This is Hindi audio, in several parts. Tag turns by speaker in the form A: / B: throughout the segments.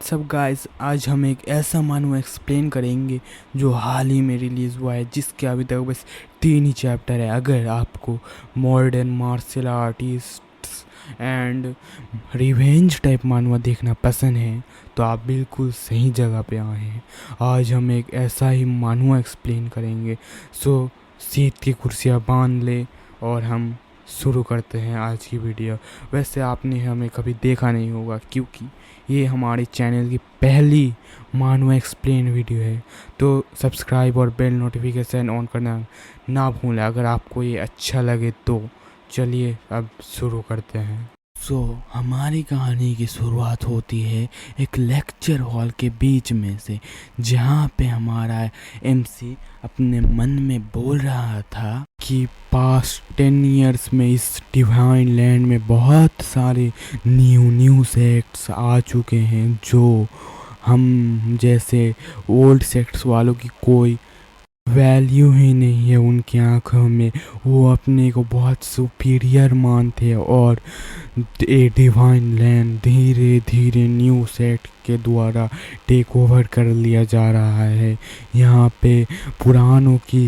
A: सब गाइस, आज हम एक ऐसा मानवा एक्सप्लेन करेंगे जो हाल ही में रिलीज़ हुआ है, जिसके अभी तक बस 3 ही चैप्टर है। अगर आपको modern martial artists and revenge type manhwa देखना पसंद है तो आप बिल्कुल सही जगह पे आए हैं। आज हम एक ऐसा ही मानवा एक्सप्लेन करेंगे। सो सीट की कुर्सियाँ बांध ले और हम शुरू करते हैं आज की वीडियो। वैसे आपने हमें कभी देखा नहीं होगा क्योंकि ये हमारे चैनल की पहली मानवा एक्सप्लेन वीडियो है, तो सब्सक्राइब और बेल नोटिफिकेशन ऑन करना ना भूलें अगर आपको ये अच्छा लगे तो। चलिए अब शुरू करते हैं। हमारी कहानी की शुरुआत होती है एक लेक्चर हॉल के बीच में से, जहाँ पे हमारा एमसी अपने मन में बोल रहा था कि पास्ट 10 इयर्स में इस डिवाइन लैंड में बहुत सारे न्यू सेक्ट्स आ चुके हैं जो हम जैसे ओल्ड सेक्ट्स वालों की कोई वैल्यू ही नहीं है उनकी आंखों में। वो अपने को बहुत सुपीरियर मानते हैं और ए डिवाइन लैंड धीरे धीरे न्यू सेट के द्वारा टेक ओवर कर लिया जा रहा है। यहाँ पे पुरानों की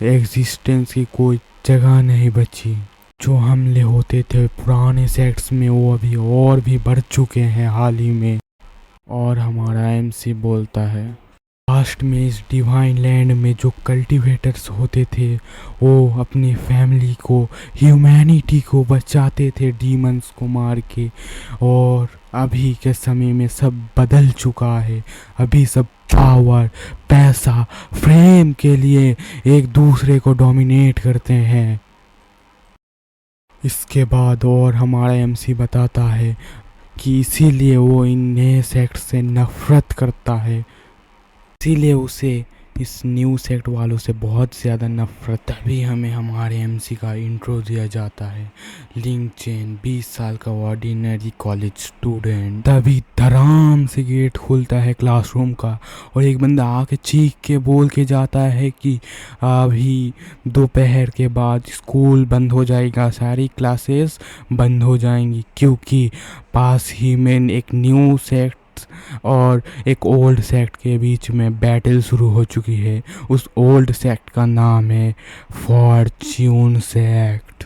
A: एग्जिस्टेंस की कोई जगह नहीं बची। जो हमले होते थे पुराने सेट्स में वो अभी और भी बढ़ चुके हैं हाल ही में। और हमारा एमसी बोलता है, पास्ट में इस डिवाइन लैंड में जो कल्टीवेटर्स होते थे वो अपनी फैमिली को, ह्यूमैनिटी को बचाते थे डीमंस को मार के। और अभी के समय में सब बदल चुका है। अभी सब पावर, पैसा, फ्रेम के लिए एक दूसरे को डोमिनेट करते हैं। इसके बाद और हमारा एमसी बताता है कि इसीलिए वो इन नए सेक्ट से नफरत करता है, इसीलिए उसे इस न्यू सेक्ट वालों से बहुत ज़्यादा नफरत। तभी हमें हमारे एमसी का इंट्रो दिया जाता है। लिंग चेन 20 साल का ऑर्डिनरी कॉलेज स्टूडेंट। तभी धड़ाम से गेट खुलता है क्लासरूम का और एक बंदा आके चीख के बोल के जाता है कि अभी दोपहर के बाद स्कूल बंद हो जाएगा, सारी क्लासेस बंद हो जाएंगी क्योंकि पास ही में एक न्यू सेक्ट और एक ओल्ड सेक्ट के बीच में बैटल शुरू हो चुकी है। उस ओल्ड सेक्ट का नाम है फॉर्च्यून सेक्ट।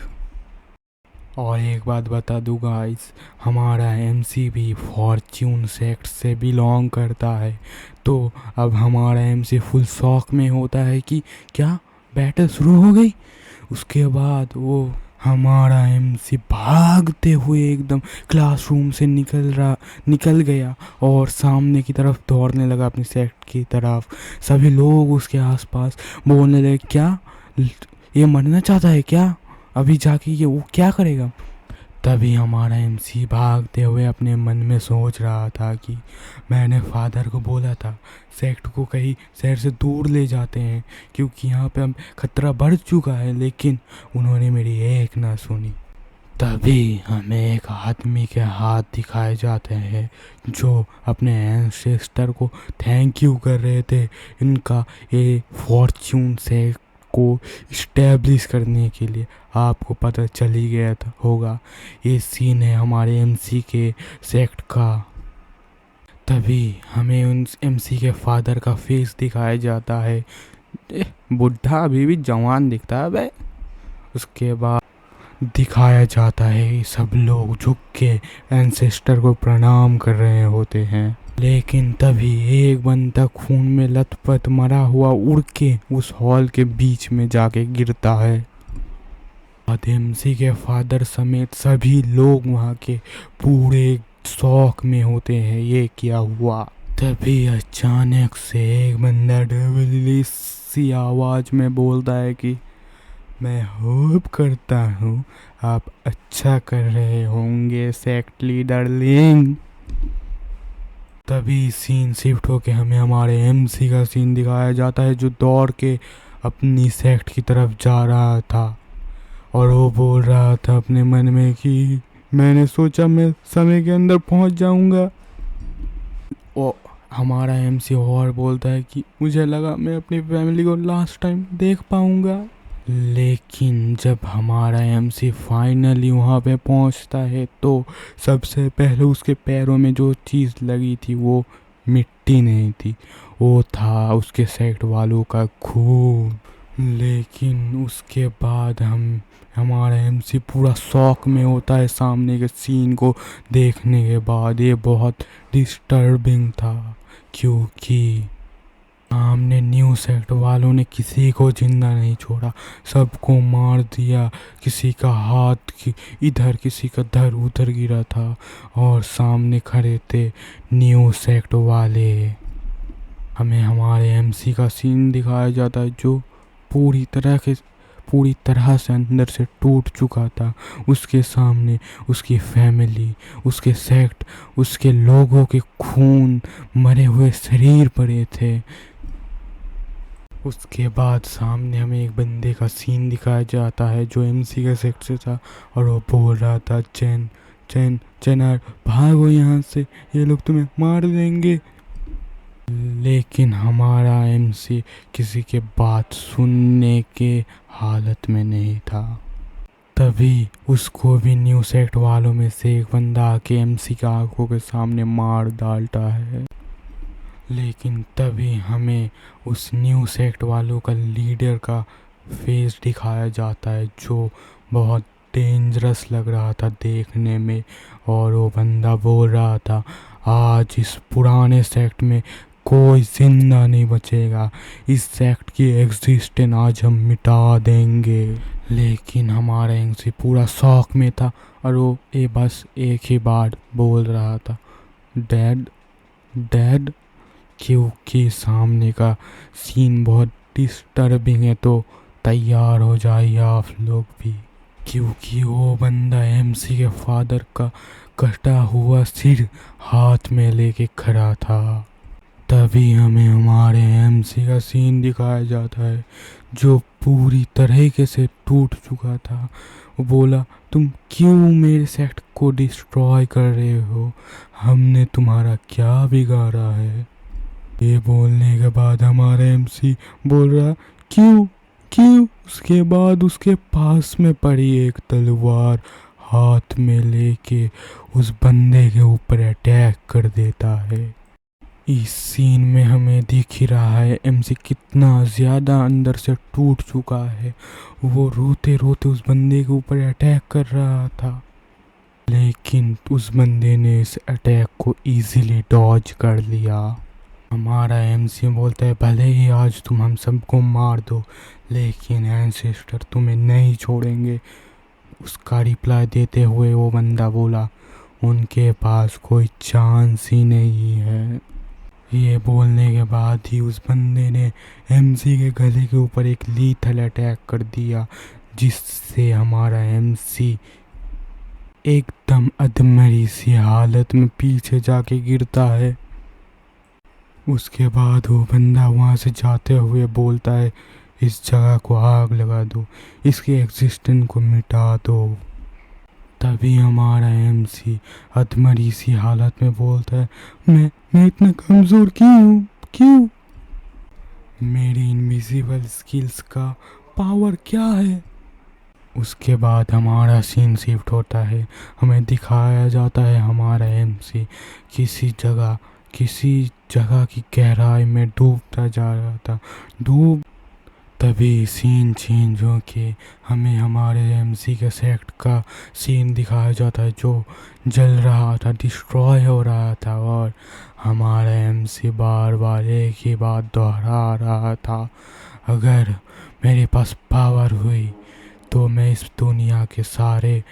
A: और एक बात बता दूँ गाइस, हमारा एमसी भी फॉर्च्यून सेक्ट से बिलोंग करता है। तो अब हमारा एमसी फुल शॉक में होता है कि क्या बैटल शुरू हो गई। उसके बाद वो हमारा एमसी भागते हुए एकदम क्लासरूम से निकल गया और सामने की तरफ दौड़ने लगा अपनी सेक्ट की तरफ। सभी लोग उसके आसपास बोलने लगे, क्या ये मरना चाहता है क्या, अभी जाके ये वो क्या करेगा। तभी हमारा एमसी भागते हुए अपने मन में सोच रहा था कि मैंने फादर को बोला था सेक्ट को कहीं शहर से दूर ले जाते हैं क्योंकि यहाँ पे हम खतरा बढ़ चुका है, लेकिन उन्होंने मेरी एक ना सुनी। तभी हमें एक आदमी के हाथ दिखाए जाते हैं जो अपने एंसेस्टर को थैंक यू कर रहे थे। इनका ये फॉर्च्यून से को इस्टेब्लिश करने के लिए। आपको पता चल ही गया था होगा, ये सीन है हमारे एमसी के सेक्ट का। तभी हमें उन एमसी के फादर का फेस दिखाया जाता है। बुढ़ा अभी भी जवान दिखता है बे। उसके बाद दिखाया जाता है सब लोग झुक के एंसेस्टर को प्रणाम कर रहे होते हैं। लेकिन तभी एक बंदा खून में लथपथ मरा हुआ उड़ के उस हॉल के बीच में जाके गिरता है। एमसी के फादर समेत सभी लोग वहाँ के पूरे शौक में होते हैं, ये क्या हुआ। तभी अचानक से एक बंदा डबल सी आवाज में बोलता है कि मैं होप करता हूँ आप अच्छा कर रहे होंगे सेक्ट लीडर लिंग। तभी सीन शिफ्ट होके हमें हमारे एमसी का सीन दिखाया जाता है जो दौड़ के अपनी सेक्ट की तरफ जा रहा था और वो बोल रहा था अपने मन में कि मैंने सोचा मैं समय के अंदर पहुंच जाऊंगा। और हमारा एमसी और बोलता है कि मुझे लगा मैं अपनी फैमिली को लास्ट टाइम देख पाऊंगा, लेकिन जब हमारा एमसी फाइनली वहाँ पे पहुँचता है तो सबसे पहले उसके पैरों में जो चीज़ लगी थी वो मिट्टी नहीं थी, वो था उसके सेक्ट वालों का खून। लेकिन उसके बाद हमारा एमसी पूरा शॉक में होता है सामने के सीन को देखने के बाद। ये बहुत डिस्टर्बिंग था क्योंकि सामने न्यू सेक्ट वालों ने किसी को जिंदा नहीं छोड़ा, सबको मार दिया। किसी का हाथ इधर, किसी का धर उधर गिरा था और सामने खड़े थे न्यू सेक्ट वाले। हमें हमारे एमसी का सीन दिखाया जाता है जो पूरी तरह से अंदर से टूट चुका था। उसके सामने उसकी फैमिली, उसके सेक्ट, उसके लोगों के खून, मरे हुए शरीर पड़े थे। उसके बाद सामने हमें एक बंदे का सीन दिखाया जाता है जो एमसी के सेक्ट से था और वो बोल रहा था, चैन चैन चैनार भागो यहाँ से, ये लोग तुम्हें मार देंगे। लेकिन हमारा एमसी किसी के बात सुनने के हालत में नहीं था। तभी उसको भी न्यू सेक्ट वालों में से एक बंदा आके एमसी की आंखों के सामने मार डालता है। लेकिन तभी हमें उस न्यू सेक्ट वालों का लीडर का फेस दिखाया जाता है जो बहुत डेंजरस लग रहा था देखने में। और वो बंदा बोल रहा था, आज इस पुराने सेक्ट में कोई जिंदा नहीं बचेगा, इस सेक्ट की एग्जिस्टेंस आज हम मिटा देंगे। लेकिन हमारा एमसी पूरा शौक में था और वो बस एक ही बार बोल रहा था, डैड डैड। क्योंकि सामने का सीन बहुत डिस्टर्बिंग है तो तैयार हो जाइए आप लोग भी, क्योंकि वो बंदा एमसी के फादर का कटा हुआ सिर हाथ में लेके खड़ा था। तभी हमें हमारे एमसी का सीन दिखाया जाता है जो पूरी तरीके से टूट चुका था। वो बोला, तुम क्यों मेरे सेक्ट को डिस्ट्रॉय कर रहे हो, हमने तुम्हारा क्या बिगाड़ा है। ये बोलने के बाद हमारा एमसी बोल रहा, क्यों क्यों। उसके बाद उसके पास में पड़ी एक तलवार हाथ में लेके उस बंदे के ऊपर अटैक कर देता है। इस सीन में हमें दिख ही रहा है एमसी कितना ज़्यादा अंदर से टूट चुका है। वो रोते रोते उस बंदे के ऊपर अटैक कर रहा था, लेकिन उस बंदे ने इस अटैक को इजीली डॉज कर लिया। हमारा एमसी बोलता है, भले ही आज तुम हम सबको मार दो लेकिन एंसेस्टर तुम्हें नहीं छोड़ेंगे। उसका रिप्लाई देते हुए वो बंदा बोला, उनके पास कोई चांस ही नहीं है। ये बोलने के बाद ही उस बंदे ने एमसी के गले के ऊपर एक लीथल अटैक कर दिया, जिससे हमारा एमसी एकदम अधमरी सी हालत में पीछे जाके गिरता है। उसके बाद वो बंदा वहाँ से जाते हुए बोलता है, इस जगह को आग लगा दो, इसके एग्जिस्टेंस को मिटा दो। तभी हमारा एमसी अधमरी सी हालत में बोलता है, मैं इतना कमज़ोर क्यों। मेरी इनविजिबल स्किल्स का पावर क्या है। उसके बाद हमारा सीन शिफ्ट होता है, हमें दिखाया जाता है हमारा एमसी किसी जगह की गहराई में डूबता जा रहा था। तभी सीन चेंज हो के हमें हमारे एमसी के सेक्ट का सीन दिखाया जाता है जो जल रहा था, डिस्ट्रॉय हो रहा था। और हमारा एमसी बार बार एक ही बात दोहरा रहा था, अगर मेरे पास पावर हुई तो मैं इस दुनिया के सारे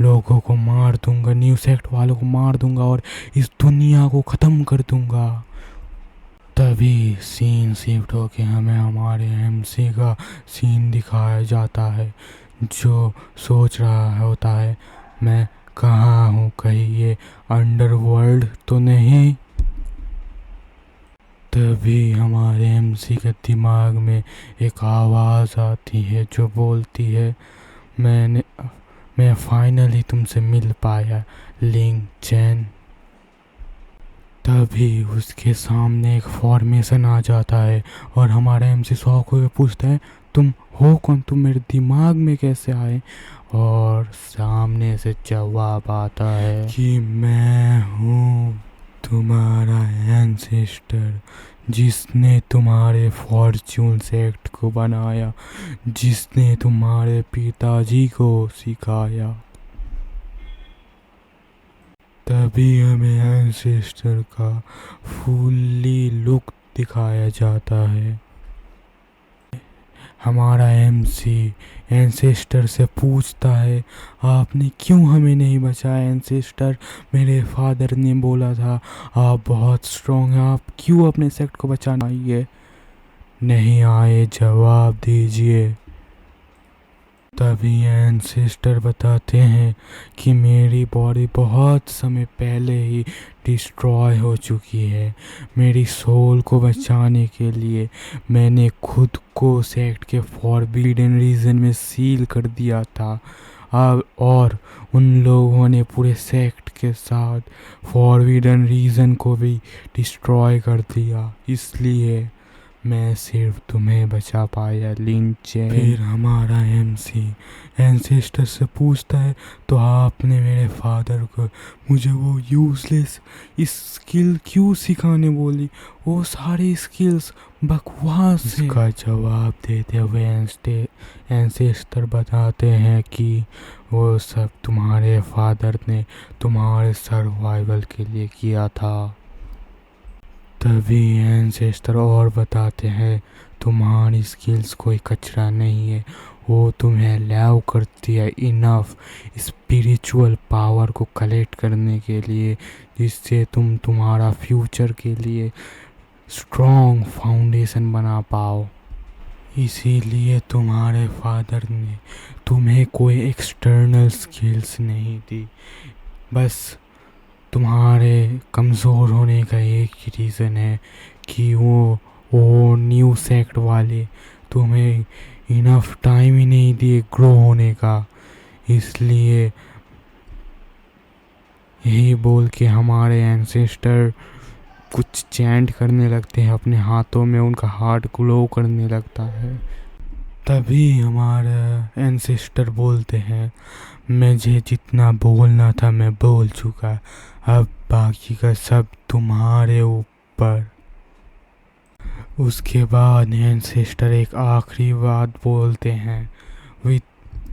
A: लोगों को मार दूंगा, न्यू सेक्ट वालों को मार दूंगा और इस दुनिया को ख़त्म कर दूंगा। तभी सीन शिफ्ट होके हमें हमारे एमसी का सीन दिखाया जाता है जो सोच रहा होता है, मैं कहाँ हूँ, कहीं ये अंडरवर्ल्ड तो नहीं। तभी हमारे एमसी के दिमाग में एक आवाज़ आती है जो बोलती है, मैं फाइनली तुमसे मिल पाया लिंग चैन। तभी उसके सामने एक फॉर्मेशन आ जाता है और हमारा एमसी शॉक होकर पूछता है, तुम हो कौन, तुम मेरे दिमाग में कैसे आए? और सामने से जवाब आता है कि मैं हूँ तुम्हारा एंसेस्टर, जिसने तुम्हारे फॉर्च्यून सेक्ट को बनाया, जिसने तुम्हारे पिताजी को सिखाया। तभी हमें एंसेस्टर का फुल्ली लुक दिखाया जाता है। हमारा एमसी एंसेस्टर से पूछता है, आपने क्यों हमें नहीं बचाया एंसेस्टर? मेरे फादर ने बोला था आप बहुत स्ट्रॉन्ग हैं, आप क्यों अपने सेक्ट को बचाना आइए? नहीं आए, जवाब दीजिए। तभी एंसेस्टर बताते हैं कि मेरी बॉडी बहुत समय पहले ही डिस्ट्रॉय हो चुकी है। मेरी सोल को बचाने के लिए मैंने खुद को सेक्ट के फॉरबिडन रीजन में सील कर दिया था। अब और उन लोगों ने पूरे सेक्ट के साथ फॉरबिडन रीजन को भी डिस्ट्रॉय कर दिया, इसलिए मैं सिर्फ तुम्हें बचा पाया लिन चेन। फिर हमारा एमसी एंसेस्टर से पूछता है, तो आपने मेरे फादर को मुझे वो यूजलेस स्किल क्यों सिखाने बोली? वो सारी स्किल्स बकवास है। इसका जवाब देते हुए एंसेस्टर बताते हैं कि वो सब तुम्हारे फादर ने तुम्हारे सर्वाइवल के लिए किया था। तभी एंसेस्टर और बताते हैं, तुम्हारी स्किल्स कोई कचरा नहीं है, वो तुम्हें अलाउ करती है इनफ स्पिरिचुअल पावर को कलेक्ट करने के लिए, जिससे तुम तुम्हारा फ्यूचर के लिए स्ट्रॉन्ग फाउंडेशन बना पाओ। इसीलिए तुम्हारे फादर ने तुम्हें कोई एक्सटर्नल स्किल्स नहीं दी, बस तुम्हारे कमज़ोर होने का एक ही रीज़न है कि वो न्यू सेक्ट वाले तुम्हें इनफ टाइम ही नहीं दिए ग्रो होने का। इसलिए यही बोल के हमारे एंसेस्टर कुछ चैंट करने लगते हैं अपने हाथों में, उनका हार्ट ग्लो करने लगता है। तभी हमारा एंसेस्टर बोलते हैं, मुझे जितना बोलना था मैं बोल चुका, अब बाकी का सब तुम्हारे ऊपर। उसके बाद एंसेस्टर एक आखिरी बात बोलते हैं, वे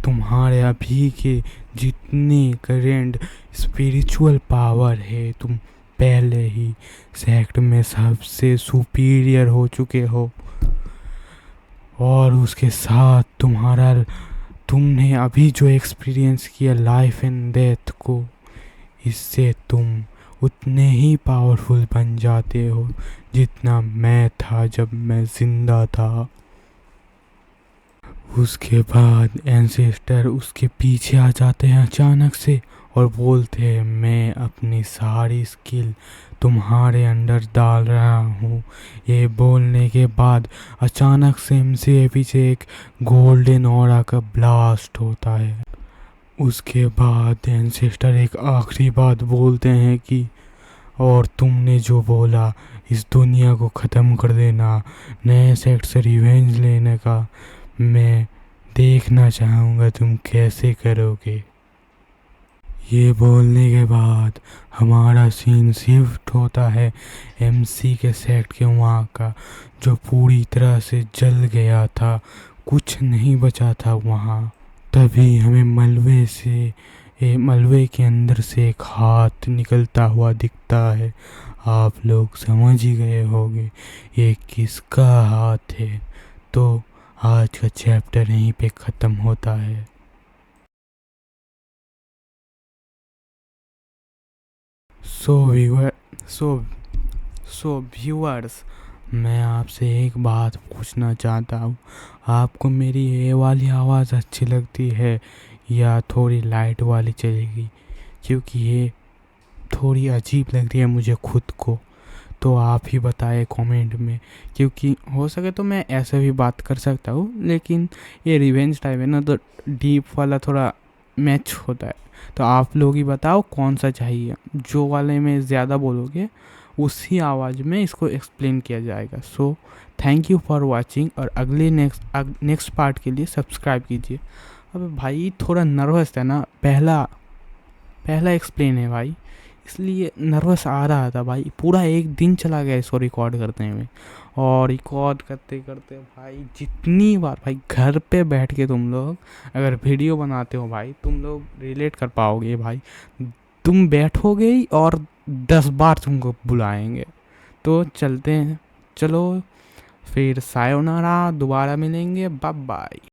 A: तुम्हारे अभी के जितने करेंट स्पिरिचुअल पावर है, तुम पहले ही सेक्ट में सबसे सुपीरियर हो चुके हो, और उसके साथ तुमने अभी जो एक्सपीरियंस किया लाइफ एंड डेथ को, इससे तुम उतने ही पावरफुल बन जाते हो जितना मैं था जब मैं जिंदा था। उसके बाद एंसेस्टर उसके पीछे आ जाते हैं अचानक से और बोलते हैं, मैं अपनी सारी स्किल तुम्हारे अंदर डाल रहा हूँ। ये बोलने के बाद अचानक से एमसी के पीछे एक गोल्डन ऑरा का ब्लास्ट होता है। उसके बाद एंसेस्टर एक आखिरी बात बोलते हैं कि और तुमने जो बोला इस दुनिया को ख़त्म कर देना, नए सेक्ट से रिवेंज लेने का, मैं देखना चाहूँगा तुम कैसे करोगे। ये बोलने के बाद हमारा सीन शिफ्ट होता है एमसी के सेक्ट के वहाँ का, जो पूरी तरह से जल गया था, कुछ नहीं बचा था वहाँ। तभी हमें मलबे के अंदर से एक हाथ निकलता हुआ दिखता है। आप लोग समझ ही गए होंगे ये किसका हाथ है। तो आज का चैप्टर यहीं पे ख़त्म होता है। सो व्यूअर्स, मैं आपसे एक बात पूछना चाहता हूँ, आपको मेरी ये वाली आवाज़ अच्छी लगती है या थोड़ी लाइट वाली चलेगी? क्योंकि ये थोड़ी अजीब लग रही है मुझे खुद को, तो आप ही बताएं कमेंट में। क्योंकि हो सके तो मैं ऐसे भी बात कर सकता हूँ, लेकिन ये रिवेंज टाइप है ना, तो डीप वाला थोड़ा मैच होता है। तो आप लोग ही बताओ कौन सा चाहिए, जो वाले में ज़्यादा बोलोगे उसी आवाज़ में इसको एक्सप्लेन किया जाएगा। So thank you for watching, और अगले नेक्स्ट पार्ट के लिए सब्सक्राइब कीजिए। अबे भाई थोड़ा नर्वस है ना, पहला पहला एक्सप्लेन है भाई, इसलिए नर्वस आ रहा था भाई। पूरा एक दिन चला गया इसको रिकॉर्ड करते में, और रिकॉर्ड करते करते भाई जितनी बार भाई घर पे बैठ के तुम लोग अगर वीडियो बनाते हो भाई, तुम लोग रिलेट कर पाओगे भाई। तुम बैठोगे ही और 10 बार तुमको बुलाएंगे। तो चलते हैं, चलो फिर सायोनारा, दोबारा मिलेंगे, बाय बाय।